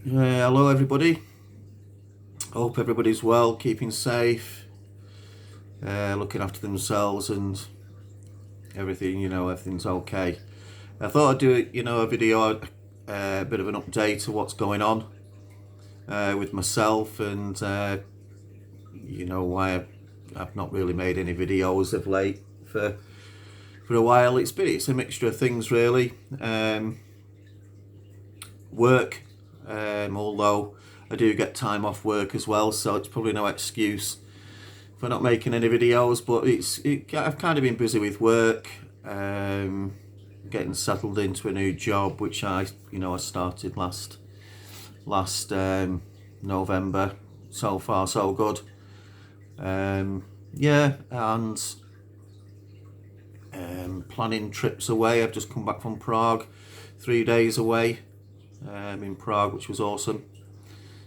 Hello everybody, hope everybody's well, keeping safe, looking after themselves and everything, everything's okay. I thought I'd do a video, a bit of an update of what's going on with myself and why I've not really made any videos of late for a while. It's a mixture of things really. Work, although I do get time off work as well, so it's probably no excuse for not making any videos. But I've kind of been busy with work, getting settled into a new job, which I started last November. So far so good. And planning trips away. I've just come back from Prague, 3 days away in Prague, which was awesome.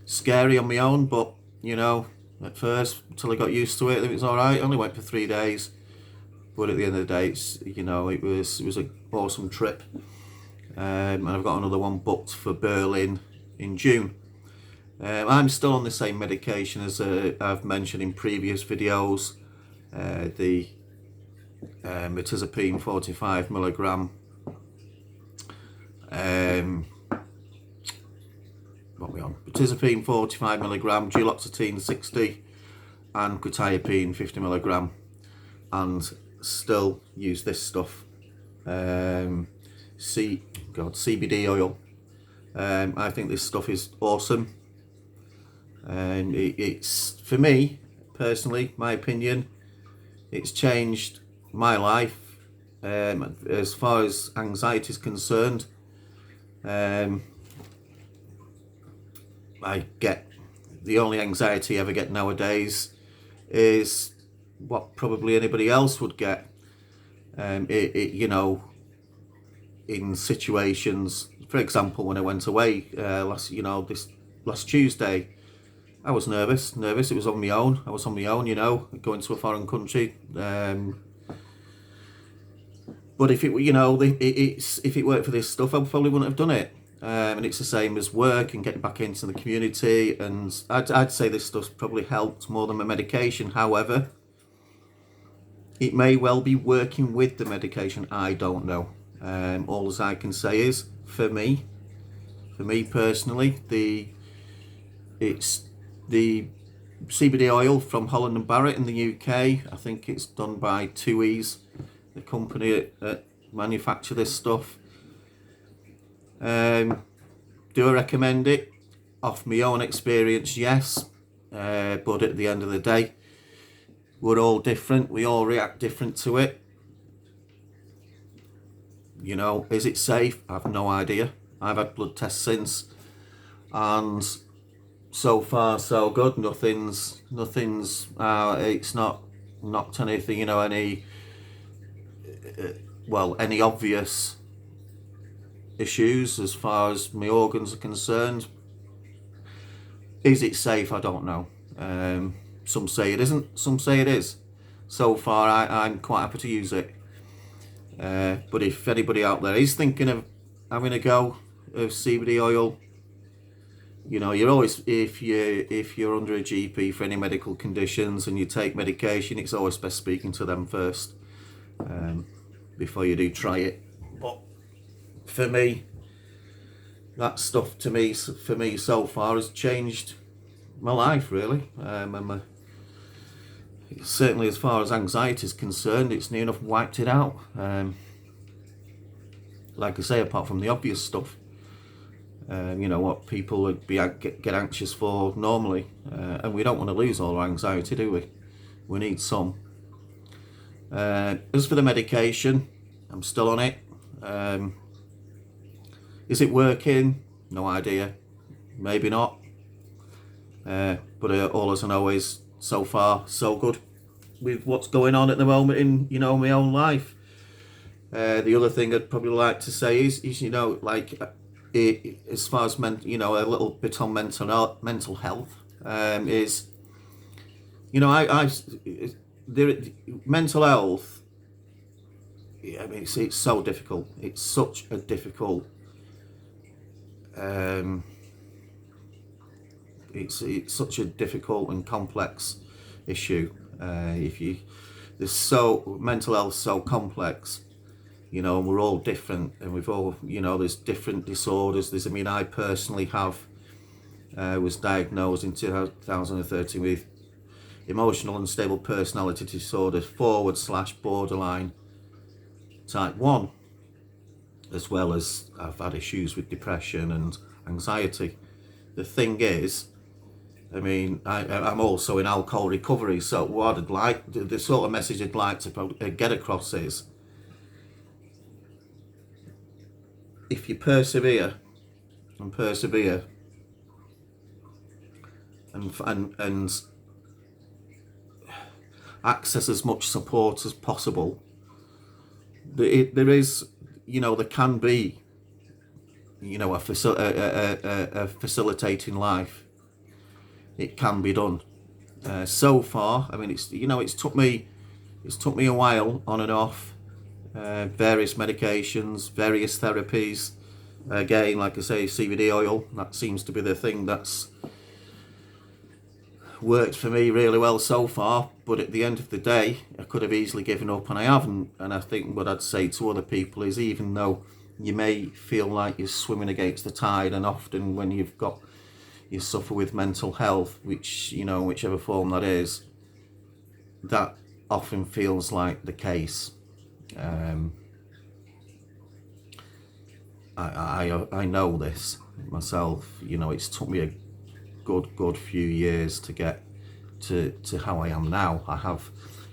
Scary on my own, but at first, until I got used to it, it was all right. I only went for 3 days, but at the end of the day, it was an awesome trip. And I've got another one booked for Berlin in June. I'm still on the same medication as I've mentioned in previous videos. The metazapine 45 milligram. What are we on? Metazapine 45 milligram, duloxetine 60, and quetiapine 50 milligram, and still use this stuff. CBD oil. I think this stuff is awesome, and it's, for me personally, my opinion, it's changed my life as far as anxiety is concerned. I get the only anxiety I ever get nowadays is what probably anybody else would get. In situations, for example, when I went away last Tuesday, I was nervous. It was on my own. I was on my own, going to a foreign country. But if it worked for this stuff, I probably wouldn't have done it. And it's the same as work and getting back into the community. And I'd say this stuff's probably helped more than my medication. However, it may well be working with the medication. I don't know. All as I can say is, for me personally, it's the CBD oil from Holland and Barrett in the UK. I think it's done by 2E's, the company that manufacture this stuff. Do I recommend it? Off my own experience, yes. But at the end of the day, we're all different. We all react different to it. Is it safe? I've no idea. I've had blood tests since, and so far so good. Nothing's. It's not knocked anything. Any obvious issues as far as my organs are concerned. Is it safe? I don't know. Some say it isn't, some say it is. So far I'm quite happy to use it. But if anybody out there is thinking of having a go of CBD oil, you're always, if you're under a GP for any medical conditions and you take medication, it's always best speaking to them first before you do try it. But for me, that stuff for me so far has changed my life really. Certainly as far as anxiety is concerned, it's near enough wiped it out. Like I say, apart from the obvious stuff, what people would get anxious for normally, and we don't want to lose all our anxiety, do we? We need some. As for the medication, I'm still on it. Is it working? No idea. Maybe not. But all as I know is, so far so good with what's going on at the moment in my own life. The other thing I'd probably like to say is as far as a little bit on mental health, is mental health. It's so difficult. It's such a difficult It's such a difficult and complex issue. Mental health so complex, and we're all different, and we've all, there's different disorders. I personally was diagnosed in 2013 with emotional unstable personality disorder / borderline type 1, as well as I've had issues with depression and anxiety. The thing is, I'm also in alcohol recovery, so what I'd like, the sort of message I'd like to get across is, if you persevere and access as much support as possible, there is, there can be, a facilitating life. It can be done. So far, it's took me a while on and off, various medications, various therapies. Again, like I say, CBD oil, that seems to be the thing that's worked for me really well so far. But at the end of the day, I could have easily given up, and I haven't. And I think what I'd say to other people is, even though you may feel like you're swimming against the tide, and often when you suffer with mental health, which, whichever form that is, that often feels like the case. I know this myself. It's took me a good few years to get to how I am now. I have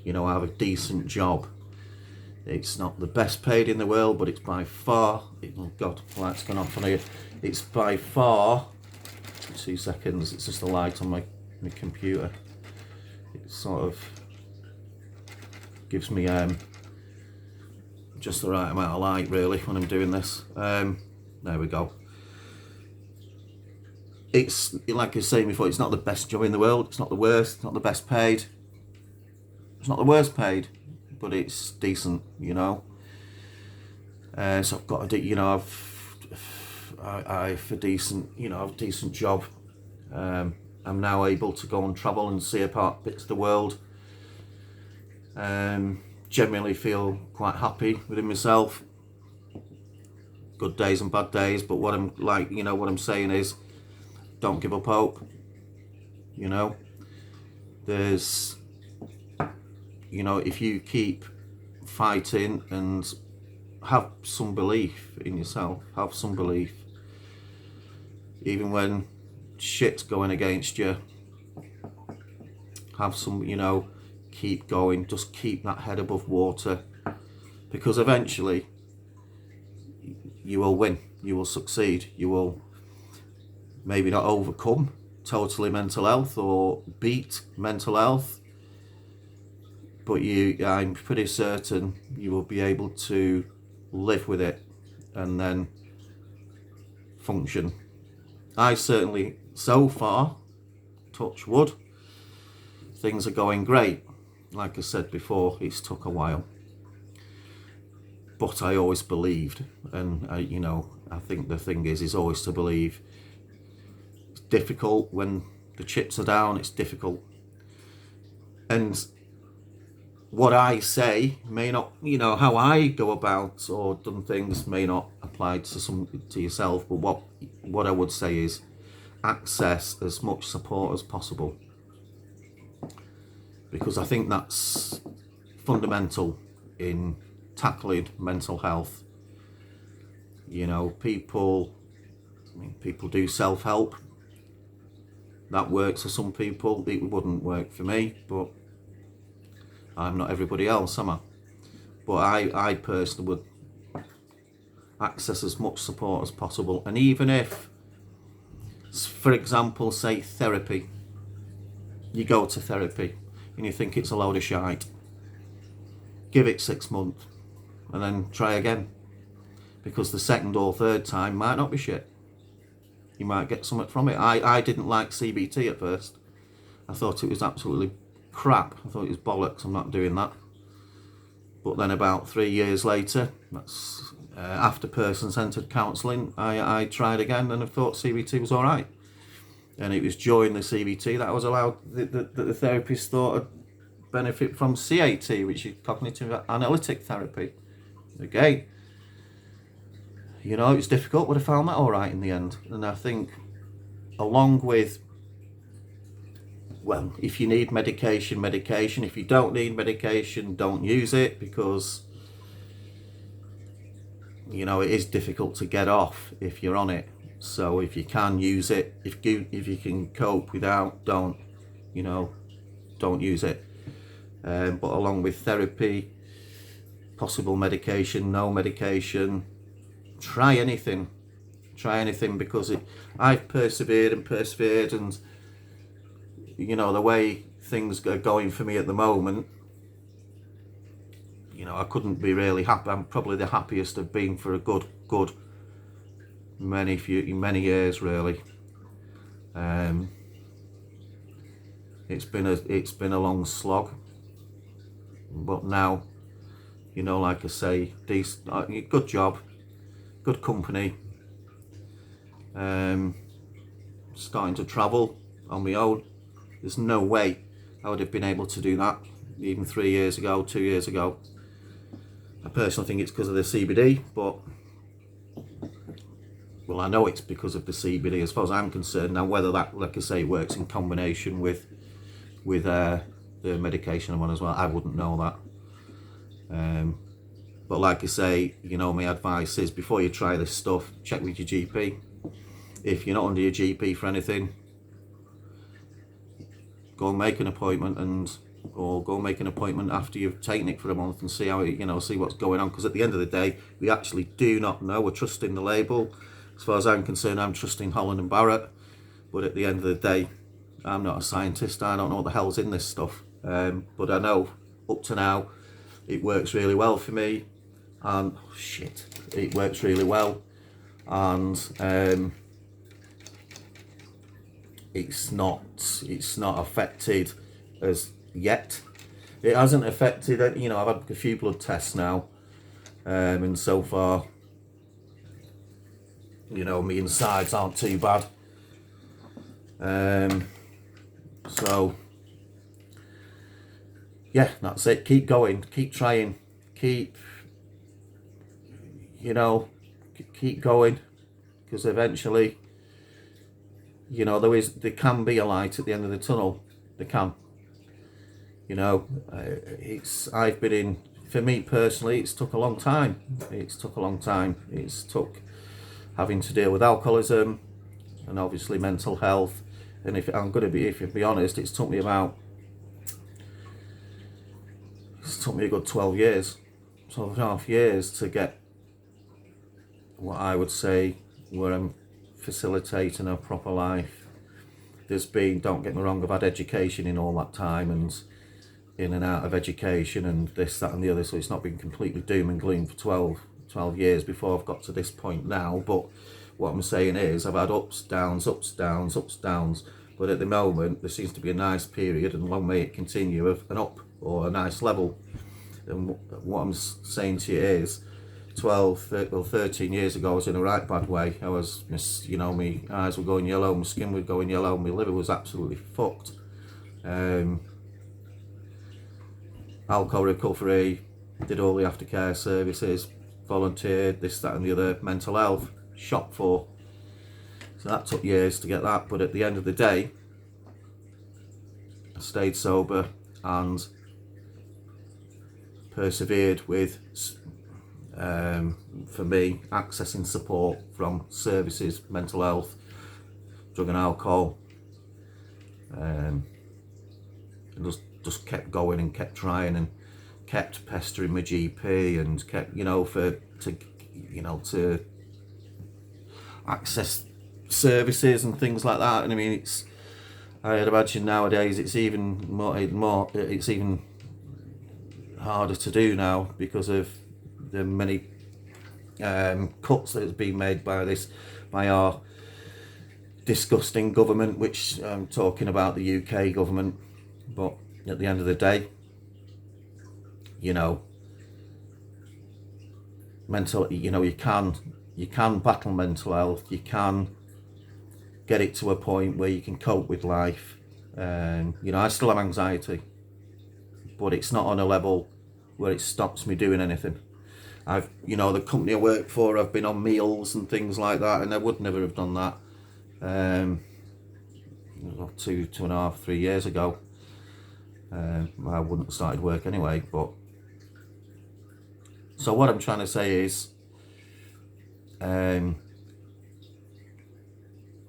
a decent job. It's not the best paid in the world, but it's by far, oh God, the light's gone off on here. It's by far, 2 seconds, it's just the light on my computer. It sort of gives me just the right amount of light, really, when I'm doing this. There we go. It's, like I was saying before, it's not the best job in the world. It's not the worst, it's not the best paid. It's not the worst paid, but it's decent, So I've got I've a decent, a decent job. I'm now able to go and travel and see bits of the world. Generally feel quite happy within myself. Good days and bad days, but what I'm saying is, don't give up hope. There's, if you keep fighting and have some belief in yourself, have some belief, even when shit's going against you, have some, keep going, just keep that head above water, because eventually you will win, you will succeed, you will maybe not overcome totally mental health or beat mental health, but I'm pretty certain you will be able to live with it and then function. I certainly, so far, touch wood, things are going great. Like I said before, it's took a while, but I always believed, and I think the thing is always to believe. It's difficult when the chips are down, it's difficult, and what I say may not, how I go about or done things may not apply to yourself, but what I would say is access as much support as possible, because I think that's fundamental in tackling mental health. People do self-help. That works for some people. It wouldn't work for me, but I'm not everybody else, am I? But I personally would access as much support as possible. And even if, for example, say therapy, you go to therapy and you think it's a load of shite, give it 6 months and then try again, because the second or third time might not be shit. You might get something from it. I didn't like CBT at first. I thought it was absolutely crap. I thought it was bollocks. I'm not doing that. But then about 3 years later, that's after person-centered counselling, I tried again and I thought CBT was all right. and it was during the CBT that I was allowed that the therapist thought I'd benefit from CAT, which is cognitive analytic therapy. Again, you know, it's difficult, but I found that all right in the end. And I think, along with, well, if you need medication, medication. If you don't need medication, don't use it, because, you know, it is difficult to get off if you're on it. So if you can use it, if you can cope without, don't, you know, don't use it. But along with therapy, possible medication, no medication, try anything, because I've persevered, and you know, the way things are going for me at the moment, you know, I couldn't be really happy. I'm probably the happiest I've been for a good many years, really. It's been a long slog, but now, you know, like I say, decent, good job, good company, starting to travel on my own. There's no way I would have been able to do that even 3 years ago, 2 years ago. I personally think it's because of the CBD, but, well, I know it's because of the CBD as far as I'm concerned. Now, whether that, like I say, works in combination with the medication I'm on as well, I wouldn't know that. But like I say, you know, my advice is, before you try this stuff, check with your GP. If you're not under your GP for anything, go and make an appointment, or go make an appointment after you've taken it for a month and see how it, you know, see what's going on. Because at the end of the day, we actually do not know. We're trusting the label. As far as I'm concerned, I'm trusting Holland and Barrett. But at the end of the day, I'm not a scientist. I don't know what the hell's in this stuff. But I know up to now, it works really well for me. And it works really well. And it's not affected as yet. It hasn't affected, you know, I've had a few blood tests now, and so far, you know, my insides aren't too bad. So yeah, that's it. Keep going, keep trying, keep going, because eventually, you know, there can be a light at the end of the tunnel. There can. You know, I've been in, for me personally, it's took a long time. It's took having to deal with alcoholism and obviously mental health. And if I'm to be honest, it's took me a good 12 and a half years to get what I would say where I'm facilitating a proper life. Don't get me wrong, I've had education in all that time, and in and out of education and this, that and the other, so it's not been completely doom and gloom for 12 years before I've got to this point now. But what I'm saying is, I've had ups, downs, but at the moment there seems to be a nice period, and long may it continue, of an up or a nice level. And what I'm saying to you is, 13 years ago, I was in a right bad way. I was, you know, my eyes were going yellow, my skin was going yellow, my liver was absolutely fucked. Alcohol recovery, did all the aftercare services, volunteered, this, that and the other, mental health, shop for. So that took years to get that, but at the end of the day, I stayed sober and persevered with, for me, accessing support from services, mental health, drug and alcohol, and just kept going and kept trying and kept pestering my GP and kept, you know, to access services and things like that. And I mean, I'd imagine nowadays it's even it's even harder to do now because of the many cuts that has been made by our disgusting government, which I'm talking about the UK government. But at the end of the day, you know, you can battle mental health, you can get it to a point where you can cope with life. You know, I still have anxiety, but it's not on a level where it stops me doing anything. You know, the company I work for, I've been on meals and things like that, and I would never have done that 2.5, 3 years ago. I wouldn't have started work anyway. But so what I'm trying to say is,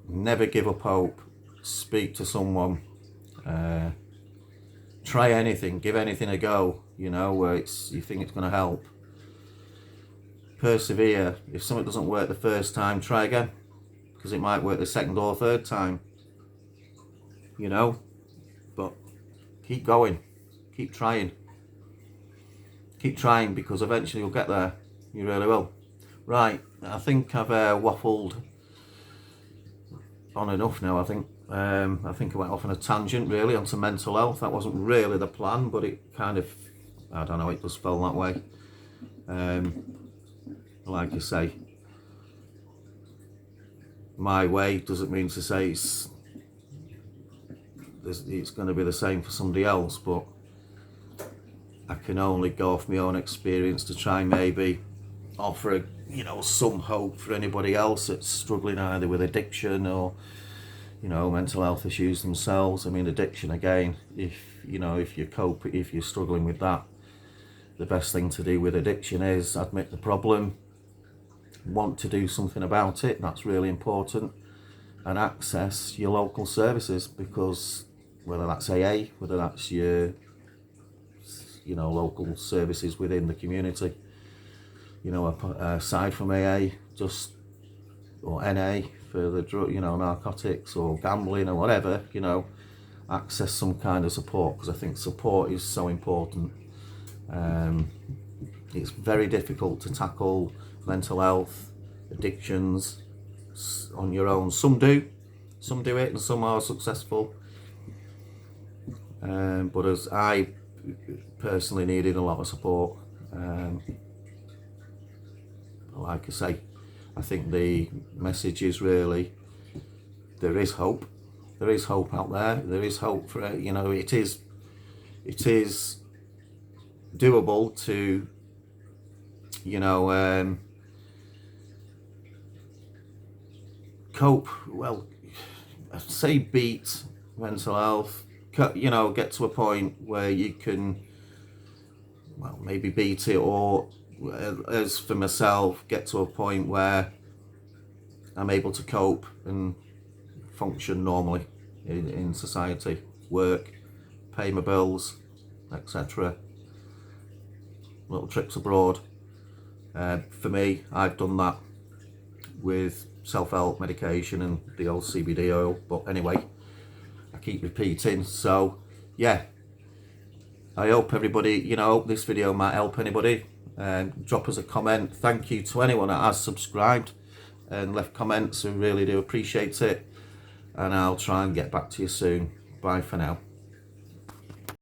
never give up hope. Speak to someone. Try anything. Give anything a go. You know, where you think it's going to help. Persevere. If something doesn't work the first time, try again, because it might work the second or third time. You know, but keep going. Keep trying. Keep trying, because eventually you'll get there. You really will. Right, I think I've waffled on enough now. I think I went off on a tangent really onto mental health. That wasn't really the plan, but it kind of, I don't know, it just fell that way. Like I say, my way doesn't mean to say it's going to be the same for somebody else, but I can only go off my own experience to try maybe offer some hope for anybody else that's struggling either with addiction or mental health issues themselves. I mean, addiction, again, if you're struggling with that, the best thing to do with addiction is admit the problem, want to do something about it. That's really important. And access your local services, because whether that's AA, whether that's your local services within the community, aside from AA, or NA for the drug, narcotics or gambling or whatever, access some kind of support, because I think support is so important. It's very difficult to tackle mental health, addictions on your own. Some do it, and some are successful. But as I personally needed a lot of support. Like I say, I think the message is really, there is hope. There is hope out there. There is hope for it. It is doable to, cope. Well, I'd say beat mental health. Get to a point where you can, maybe beat it, or as for myself, get to a point where I'm able to cope and function normally in society, work, pay my bills, etc. Little trips abroad. For me, I've done that with self-help medication and the old CBD oil. But anyway, I keep repeating. So yeah, I hope everybody, hope this video might help anybody. Drop us a comment. Thank you to anyone that has subscribed and left comments. We really do appreciate it. And I'll try and get back to you soon. Bye for now.